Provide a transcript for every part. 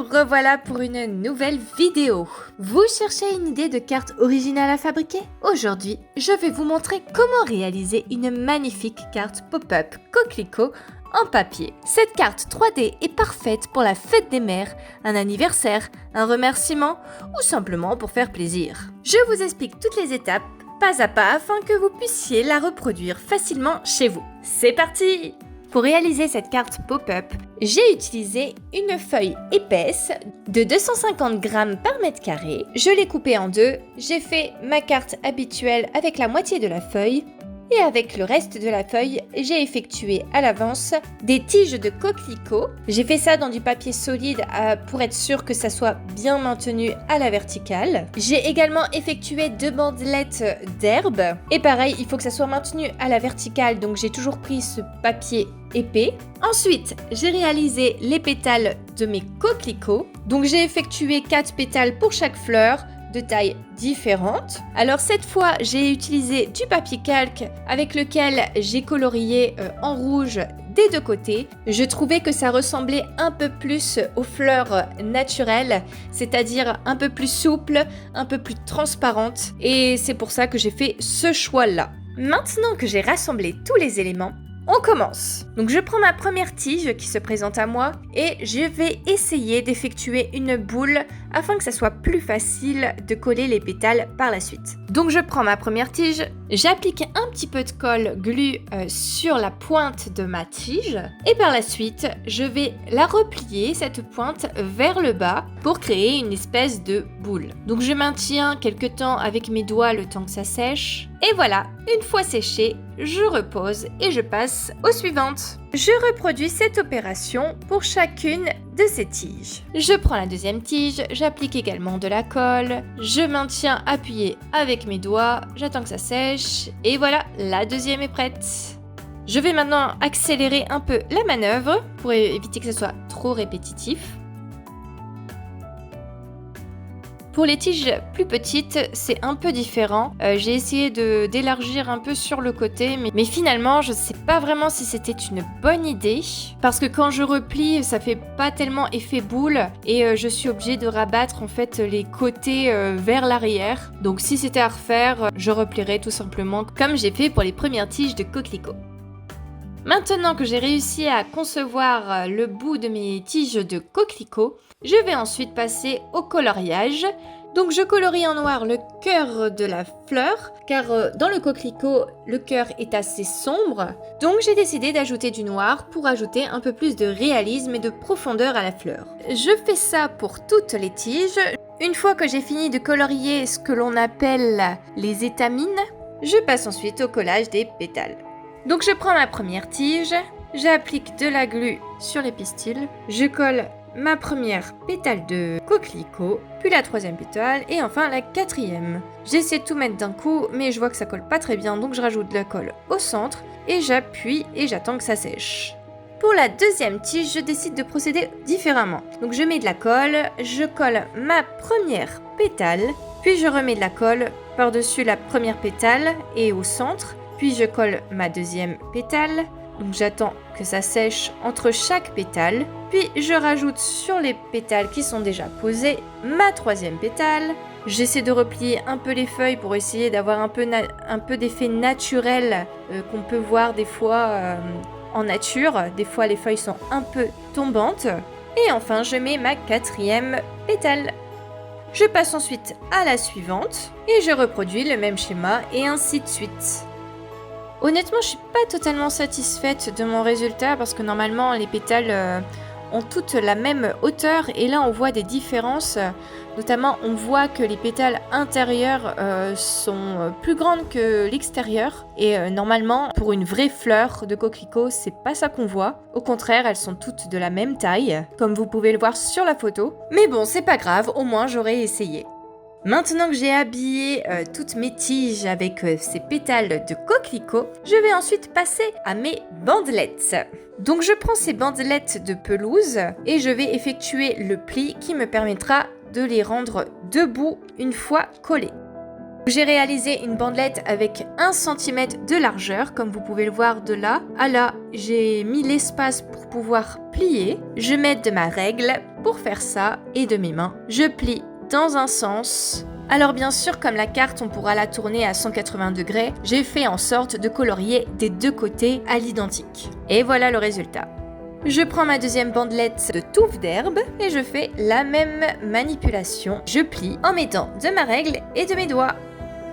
nous revoilà pour une nouvelle vidéo. Vous cherchez une idée de carte originale à fabriquer? Aujourd'hui, je vais vous montrer comment réaliser une magnifique carte pop-up coquelicot en papier. Cette carte 3D est parfaite pour la fête des mères, un anniversaire, un remerciement ou simplement pour faire plaisir. Je vous explique toutes les étapes pas à pas afin que vous puissiez la reproduire facilement chez vous. C'est parti! Pour réaliser cette carte pop-up, j'ai utilisé une feuille épaisse de 250 grammes par mètre carré. Je l'ai coupée en deux, j'ai fait ma carte habituelle avec la moitié de la feuille et avec le reste de la feuille, j'ai effectué à l'avance des tiges de coquelicot. J'ai fait ça dans du papier solide pour être sûr que ça soit bien maintenu à la verticale. J'ai également effectué 2 bandelettes d'herbe. Et pareil, il faut que ça soit maintenu à la verticale, donc j'ai toujours pris ce papier épais. Ensuite, j'ai réalisé les pétales de mes coquelicots. Donc j'ai effectué 4 pétales pour chaque fleur, de tailles différentes. Alors cette fois, j'ai utilisé du papier calque avec lequel j'ai colorié en rouge des deux côtés. Je trouvais que ça ressemblait un peu plus aux fleurs naturelles, c'est-à-dire un peu plus souple, un peu plus transparente. Et c'est pour ça que j'ai fait ce choix-là. Maintenant que j'ai rassemblé tous les éléments, on commence. Donc je prends ma première tige qui se présente à moi et je vais essayer d'effectuer une boule afin que ça soit plus facile de coller les pétales par la suite. Donc je prends ma première tige, j'applique un petit peu de colle glu sur la pointe de ma tige et par la suite je vais la replier cette pointe vers le bas pour créer une espèce de boule. Donc je maintiens quelques temps avec mes doigts le temps que ça sèche. Et voilà, une fois séché, je repose et je passe aux suivantes. Je reproduis cette opération pour chacune de ces tiges. Je prends la deuxième tige, j'applique également de la colle, je maintiens appuyé avec mes doigts, j'attends que ça sèche et voilà, la deuxième est prête. Je vais maintenant accélérer un peu la manœuvre pour éviter que ce soit trop répétitif. Pour les tiges plus petites, c'est un peu différent. J'ai essayé d'élargir un peu sur le côté, mais finalement, je ne sais pas vraiment si c'était une bonne idée. Parce que quand je replie, ça fait pas tellement effet boule et je suis obligée de rabattre en fait les côtés vers l'arrière. Donc si c'était à refaire, je replierais tout simplement comme j'ai fait pour les premières tiges de coquelicot. Maintenant que j'ai réussi à concevoir le bout de mes tiges de coquelicot, je vais ensuite passer au coloriage. Donc je colorie en noir le cœur de la fleur, car dans le coquelicot, le cœur est assez sombre. Donc j'ai décidé d'ajouter du noir pour ajouter un peu plus de réalisme et de profondeur à la fleur. Je fais ça pour toutes les tiges. Une fois que j'ai fini de colorier ce que l'on appelle les étamines, je passe ensuite au collage des pétales. Donc je prends ma première tige, j'applique de la glu sur les pistils, je colle ma première pétale de coquelicot, puis la troisième pétale et enfin la quatrième. J'essaie de tout mettre d'un coup, mais je vois que ça colle pas très bien, donc je rajoute de la colle au centre et j'appuie et j'attends que ça sèche. Pour la deuxième tige, je décide de procéder différemment. Donc je mets de la colle, je colle ma première pétale, puis je remets de la colle par-dessus la première pétale et au centre. Puis je colle ma deuxième pétale, donc j'attends que ça sèche entre chaque pétale. Puis je rajoute sur les pétales qui sont déjà posées ma troisième pétale. J'essaie de replier un peu les feuilles pour essayer d'avoir un peu d'effet naturel qu'on peut voir des fois en nature. Des fois les feuilles sont un peu tombantes. Et enfin je mets ma quatrième pétale. Je passe ensuite à la suivante et je reproduis le même schéma et ainsi de suite. Honnêtement, je suis pas totalement satisfaite de mon résultat parce que normalement les pétales ont toutes la même hauteur et là on voit des différences. Notamment on voit que les pétales intérieures sont plus grandes que l'extérieur et normalement pour une vraie fleur de coquelicot c'est pas ça qu'on voit. Au contraire, elles sont toutes de la même taille comme vous pouvez le voir sur la photo. Mais bon, c'est pas grave, au moins j'aurais essayé. Maintenant que j'ai habillé toutes mes tiges avec ces pétales de coquelicot, je vais ensuite passer à mes bandelettes. Donc je prends ces bandelettes de pelouse et je vais effectuer le pli qui me permettra de les rendre debout une fois collées. J'ai réalisé une bandelette avec 1 cm de largeur, comme vous pouvez le voir de là à là. J'ai mis l'espace pour pouvoir plier. Je m'aide de ma règle pour faire ça et de mes mains. Je plie dans un sens. Alors bien sûr, comme la carte, on pourra la tourner à 180 degrés, j'ai fait en sorte de colorier des 2 côtés à l'identique. Et voilà le résultat. Je prends ma deuxième bandelette de touffe d'herbe et je fais la même manipulation. Je plie en m'aidant de ma règle et de mes doigts.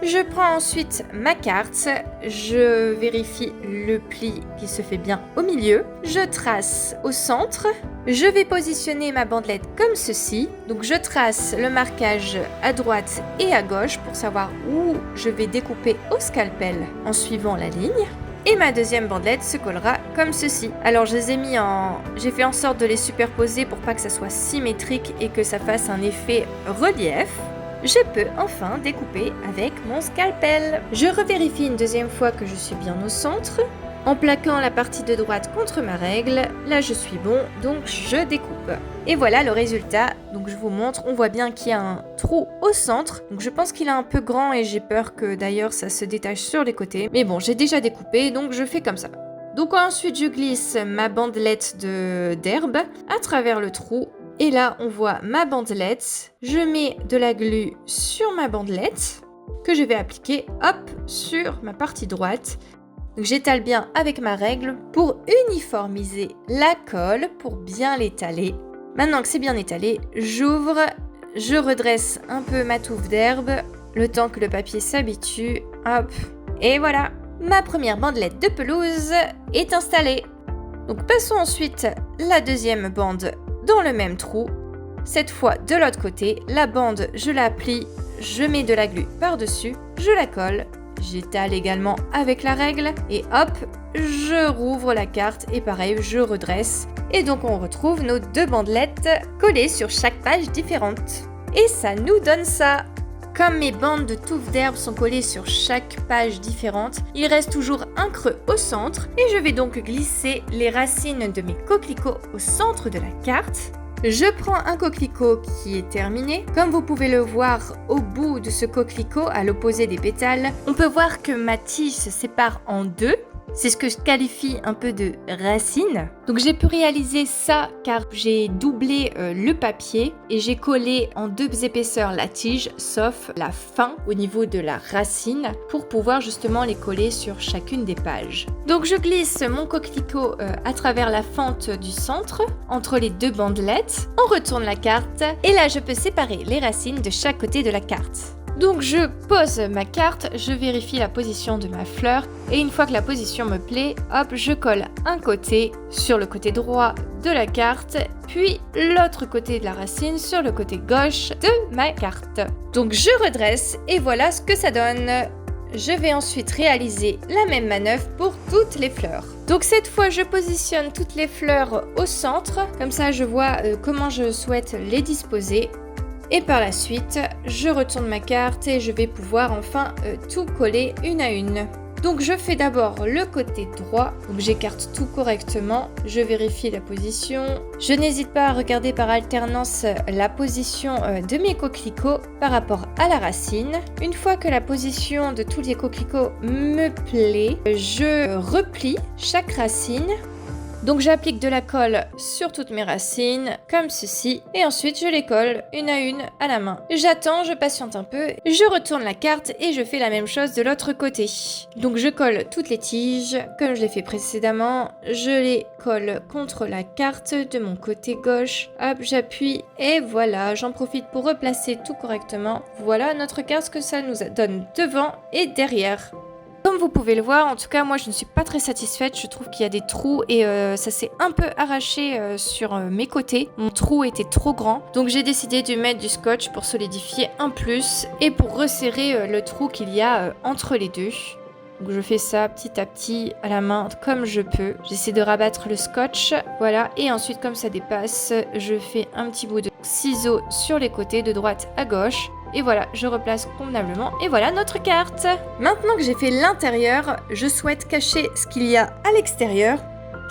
Je prends ensuite ma carte, je vérifie le pli qui se fait bien au milieu, je trace au centre, je vais positionner ma bandelette comme ceci, donc je trace le marquage à droite et à gauche pour savoir où je vais découper au scalpel en suivant la ligne. Et ma deuxième bandelette se collera comme ceci. Alors je les ai j'ai fait en sorte de les superposer pour pas que ça soit symétrique et que ça fasse un effet relief. Je peux enfin découper avec mon scalpel. Je revérifie une deuxième fois que je suis bien au centre. En plaquant la partie de droite contre ma règle, là je suis bon, donc je découpe. Et voilà le résultat. Donc je vous montre, on voit bien qu'il y a un trou au centre. Donc je pense qu'il est un peu grand et j'ai peur que d'ailleurs ça se détache sur les côtés. Mais bon, j'ai déjà découpé, donc je fais comme ça. Donc ensuite je glisse ma bandelette d'herbe à travers le trou. Et là, on voit ma bandelette. Je mets de la glu sur ma bandelette que je vais appliquer, hop, sur ma partie droite. Donc j'étale bien avec ma règle pour uniformiser la colle, pour bien l'étaler. Maintenant que c'est bien étalé, j'ouvre, je redresse un peu ma touffe d'herbe, le temps que le papier s'habitue, hop, et voilà. Ma première bandelette de pelouse est installée. Donc passons ensuite la deuxième bande dans le même trou. Cette fois de l'autre côté, la bande je la plie, je mets de la glu par-dessus, je la colle, j'étale également avec la règle et hop, je rouvre la carte et pareil je redresse. Et donc on retrouve nos 2 bandelettes collées sur chaque page différente. Et ça nous donne ça. Comme mes bandes de touffe d'herbe sont collées sur chaque page différente, il reste toujours un creux au centre et je vais donc glisser les racines de mes coquelicots au centre de la carte. Je prends un coquelicot qui est terminé. Comme vous pouvez le voir au bout de ce coquelicot, à l'opposé des pétales, on peut voir que ma tige se sépare en 2. C'est ce que je qualifie un peu de racine. Donc j'ai pu réaliser ça car j'ai doublé le papier et j'ai collé en 2 épaisseurs la tige, sauf la fin au niveau de la racine pour pouvoir justement les coller sur chacune des pages. Donc je glisse mon coquelicot à travers la fente du centre, entre les 2 bandelettes. On retourne la carte et là je peux séparer les racines de chaque côté de la carte. Donc je pose ma carte, je vérifie la position de ma fleur et une fois que la position me plaît, hop, je colle un côté sur le côté droit de la carte, puis l'autre côté de la racine sur le côté gauche de ma carte. Donc je redresse et voilà ce que ça donne. Je vais ensuite réaliser la même manœuvre pour toutes les fleurs. Donc cette fois, je positionne toutes les fleurs au centre, comme ça je vois comment je souhaite les disposer. Et par la suite, je retourne ma carte et je vais pouvoir enfin tout coller une à une. Donc je fais d'abord le côté droit, donc j'écarte tout correctement, je vérifie la position. Je n'hésite pas à regarder par alternance la position de mes coquelicots par rapport à la racine. Une fois que la position de tous les coquelicots me plaît, je replie chaque racine. Donc j'applique de la colle sur toutes mes racines, comme ceci, et ensuite je les colle une à la main. J'attends, je patiente un peu, je retourne la carte et je fais la même chose de l'autre côté. Donc je colle toutes les tiges, comme je l'ai fait précédemment, je les colle contre la carte de mon côté gauche, hop, j'appuie, et voilà, j'en profite pour replacer tout correctement. Voilà notre carte, ce que ça nous donne devant et derrière. Comme vous pouvez le voir, en tout cas moi je ne suis pas très satisfaite, je trouve qu'il y a des trous et ça s'est un peu arraché sur mes côtés. Mon trou était trop grand, donc j'ai décidé de mettre du scotch pour solidifier un plus et pour resserrer le trou qu'il y a entre les deux. Donc je fais ça petit à petit à la main comme je peux. J'essaie de rabattre le scotch, voilà, et ensuite comme ça dépasse, je fais un petit bout de ciseaux sur les côtés de droite à gauche. Et voilà, je replace convenablement et voilà notre carte. Maintenant que j'ai fait l'intérieur, je souhaite cacher ce qu'il y a à l'extérieur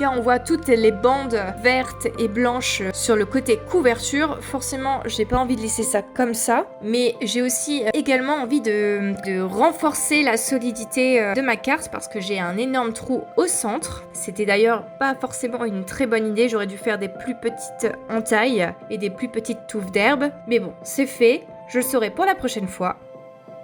car on voit toutes les bandes vertes et blanches sur le côté couverture. Forcément, j'ai pas envie de laisser ça comme ça, mais j'ai aussi également envie de renforcer la solidité de ma carte parce que j'ai un énorme trou au centre. C'était d'ailleurs pas forcément une très bonne idée, j'aurais dû faire des plus petites entailles et des plus petites touffes d'herbe, mais bon, c'est fait, je le saurai pour la prochaine fois.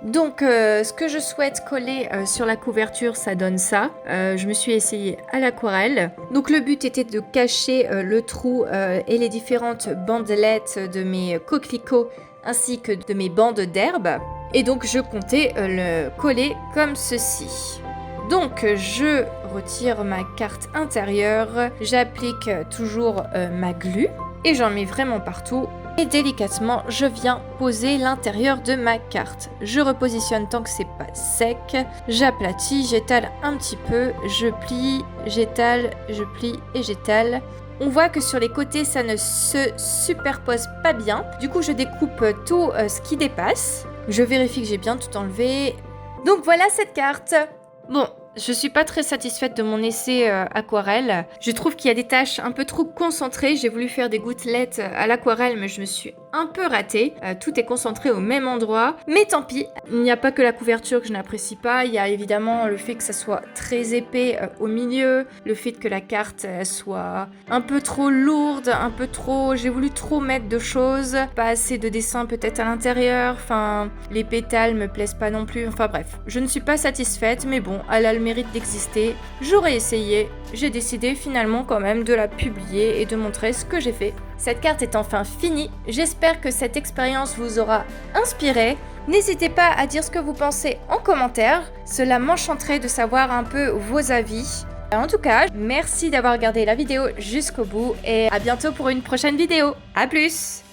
Donc ce que je souhaite coller sur la couverture, ça donne ça. Je me suis essayée à l'aquarelle. Donc le but était de cacher le trou et les différentes bandelettes de mes coquelicots ainsi que de mes bandes d'herbe. Et donc je comptais le coller comme ceci. Donc je retire ma carte intérieure, j'applique toujours ma glu et j'en mets vraiment partout. Et délicatement, je viens poser l'intérieur de ma carte. Je repositionne tant que c'est pas sec. J'aplatis, j'étale un petit peu, je plie, j'étale, je plie et j'étale. On voit que sur les côtés, ça ne se superpose pas bien. Du coup, je découpe tout ce qui dépasse. Je vérifie que j'ai bien tout enlevé. Donc voilà cette carte. Bon, je suis pas très satisfaite de mon essai aquarelle. Je trouve qu'il y a des taches un peu trop concentrées. J'ai voulu faire des gouttelettes à l'aquarelle, mais je me suis un peu ratée. Tout est concentré au même endroit. Mais tant pis, il n'y a pas que la couverture que je n'apprécie pas. Il y a évidemment le fait que ça soit très épais au milieu. Le fait que la carte soit un peu trop lourde, un peu trop... J'ai voulu trop mettre de choses. Pas assez de dessin peut-être à l'intérieur. Enfin, les pétales me plaisent pas non plus. Enfin bref, je ne suis pas satisfaite, mais bon, elle a le mérite d'exister. J'aurais essayé, j'ai décidé finalement quand même de la publier et de montrer ce que j'ai fait. Cette carte est enfin finie, j'espère que cette expérience vous aura inspiré. N'hésitez pas à dire ce que vous pensez en commentaire, cela m'enchanterait de savoir un peu vos avis. En tout cas, merci d'avoir regardé la vidéo jusqu'au bout et à bientôt pour une prochaine vidéo. À plus!